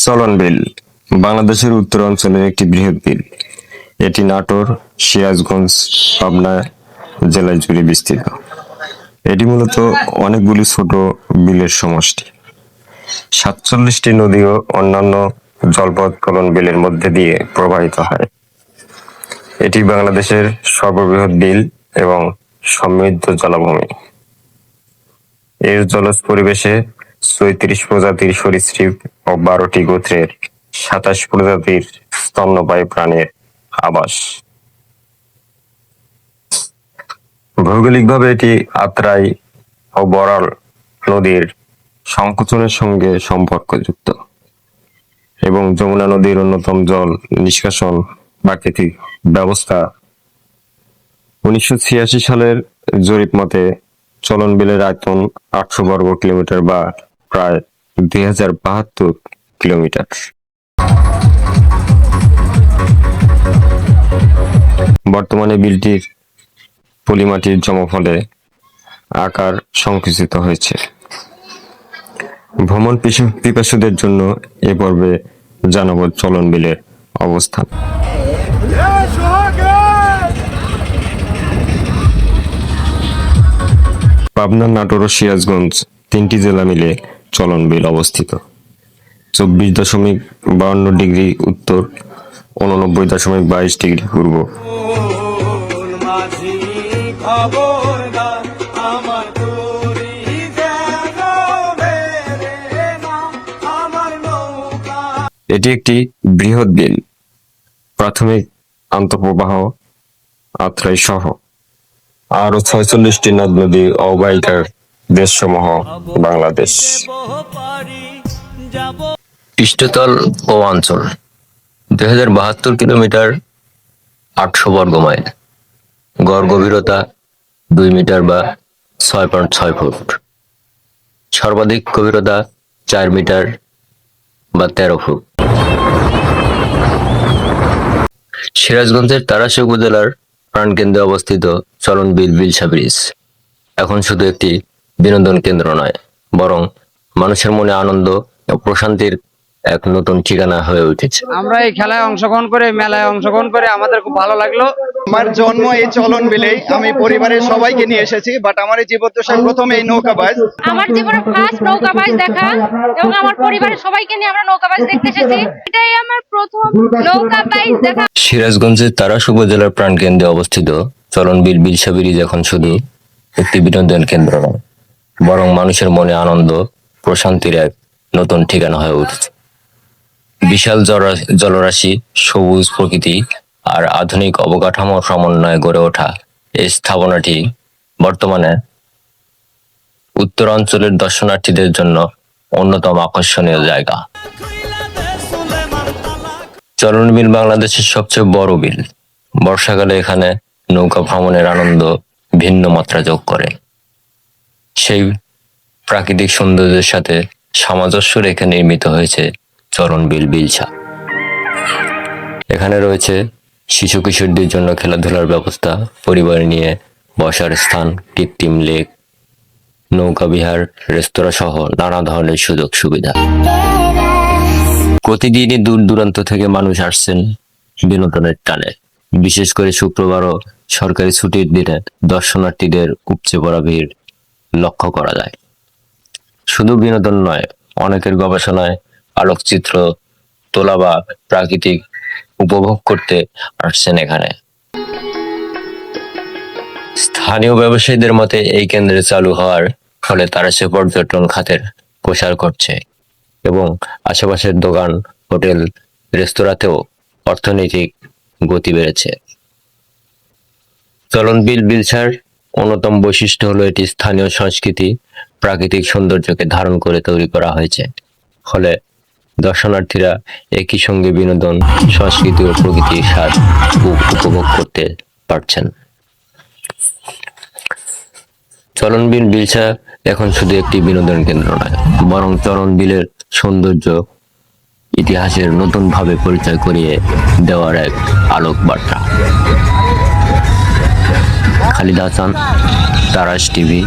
চলন বিল বাংলাদেশের উত্তরাঞ্চলের একটি বৃহৎ বিল। এটি নাটোর, সিরাজগঞ্জ, পাবনা জেলায় জুড়ে বিস্তৃত। এটি মূলত অনেকগুলি ছোট বিলের সমষ্টি। 47টি নদী ও অন্যান্য জলপথ চলন বিলের মধ্যে দিয়ে প্রবাহিত হয়। এটি বাংলাদেশের সর্ববৃহৎ বিল এবং সমৃদ্ধ জলাভূমি। এর জলজ পরিবেশে 34 প্রজাতির সরীসৃপ ও 12টি গোত্রের 27 প্রজাতির স্তন্যপায়ী প্রাণীর আবাস। ভৌগোলিকভাবে এটি আত্রাই ও বড়াল নদীর সংকোচনের সঙ্গে সম্পর্কযুক্ত এবং যমুনা নদীর অন্যতম জল নিষ্কাশন প্রাকৃতিক ব্যবস্থা। 1986 সালের জরিপ মতে চলন বিলের আয়তন 800 বর্গ কিলোমিটার বা প্রায় 2072 কিলোমিটার। বর্তমানে বিলটির পলিমাটির জমা ফলে আকার সংকুচিত হয়েছে। ভ্রমণ পিপাসুদের জন্য এ পর্বে জানাবো চলন বিলের অবস্থান। পাবনা, নাটোর ও সিরাজগঞ্জ 3টি জেলা মিলে চলন বিল অবস্থিত। 24.52 ডিগ্রি উত্তর, 89.22 ডিগ্রি পূর্ব। এটি একটি বৃহৎ বিল। প্রাথমিক আন্তঃপ্রবাহ আত্রাই সহ আরো 46টি নদ নদী অববাহিকার দেশসমূহ বাংলাদেশ। পৃষ্ঠতল ও অঞ্চল 2072 কিলোমিটার 800 বর্গ মাইল। গড় গভীরতা 2 মিটার বা 6.6 ফুট। সর্বাধিক গভীরতা 4 মিটার বা 13 ফুট। সিরাজগঞ্জের তারাশী উপজেলার প্রাণকেন্দ্রে অবস্থিত চলন বিল বিলসা ব্রিজ এখন শুধু একটি বিনোদন কেন্দ্র নয়, বরং মানুষের মনে আনন্দ ও প্রশান্তির এক নতুন ঠিকানা হয়ে উঠেছে। আমরা এই খেলায় অংশগ্রহণ করে, মেলায় অংশগ্রহণ করে আমাদের খুব ভালো লাগলো। আমার জন্ম এই চলন বিলেই। আমি পরিবারের সবাইকে নিয়ে এসেছি, বাট আমার এই জীবদ্দশায় প্রথম এই নৌকাবাজ। আমার জীবনে ফার্স্ট নৌকাবাজ দেখা এবং আমার পরিবারের সবাইকে নিয়ে আমরা নৌকাবাজ দেখতে এসেছি। এটাই আমার প্রথম নৌকাবাজ দেখা। সিরাজগঞ্জের তারাশী উপজেলার প্রাণকেন্দ্রে অবস্থিত চলন বিল বিলসা ব্রিজ এখন শুধু একটি বিনোদন কেন্দ্র নয়, বরং মানুষের মনে আনন্দ প্রশান্তির এক নতুন ঠিকানা হয়ে উঠেছে। বিশাল জলরাশি, সবুজ প্রকৃতি আর আধুনিক অবকাঠামোর সমন্বয়ে গড়ে ওঠা এই স্থাপনাটি বর্তমানে উত্তরাঞ্চলের দর্শনার্থীদের জন্য অন্যতম আকর্ষণীয় জায়গা। চলন বিল বাংলাদেশের সবচেয়ে বড় বিল। বর্ষাকালে এখানে নৌকা ভ্রমণের আনন্দ ভিন্ন মাত্রা যোগ করে। সেই প্রাকৃতিক সৌন্দর্যের সাথে সামঞ্জস্য রেখে নির্মিত হয়েছে চলন বিল বিলসা। এখানে রয়েছে শিশু কিশোরদের জন্য খেলাধুলার ব্যবস্থা, পরিবার নিয়ে বসার স্থান, কৃত্রিম লেক, নৌকা বিহার, রেস্তোরাঁ সহ নানা ধরনের সুযোগ সুবিধা। প্রতিদিনই দূর দূরান্ত থেকে মানুষ আসছেন বিনোদনের টানে। বিশেষ করে শুক্রবার ও সরকারি ছুটির দিনে দর্শনার্থীদের উপচে পড়া ভিড় লক্ষ্য করা যায়। শুধু বিনোদন নয়, অনেকের গবেষণায় আলোকচিত্র তোলা বা প্রাকৃতিক উপভোগ করতে আসছেন এখানে। স্থানীয় ব্যবসায়ীদের মতে এই কেন্দ্রে চালু হওয়ার ফলে তারাশী পর্যটন খাতের প্রসার ঘটছে এবং আশেপাশের দোকান, হোটেল, রেস্তোরাঁতেও অর্থনৈতিক গতি বেড়েছে। চলন বিল বিলসার অন্যতম বৈশিষ্ট্য হলো এটি স্থানীয় সংস্কৃতি, প্রাকৃতিক সৌন্দর্যকে ধারণ করে তৈরি করা হয়েছে। ফলে দর্শনার্থীরা একই সঙ্গে বিনোদন, সংস্কৃতি ও প্রকৃতির স্বাদ উপভোগ করতে পারছেন। চলন বিল বিলসা এখন শুধু একটি বিনোদন কেন্দ্র নয়, বরং চলন বিলের সৌন্দর্য ইতিহাসের নতুন ভাবে পরিচয় করিয়ে দেওয়ার এক আলোক বার্তা। খালিদ হাসান, তারাশ টিভি।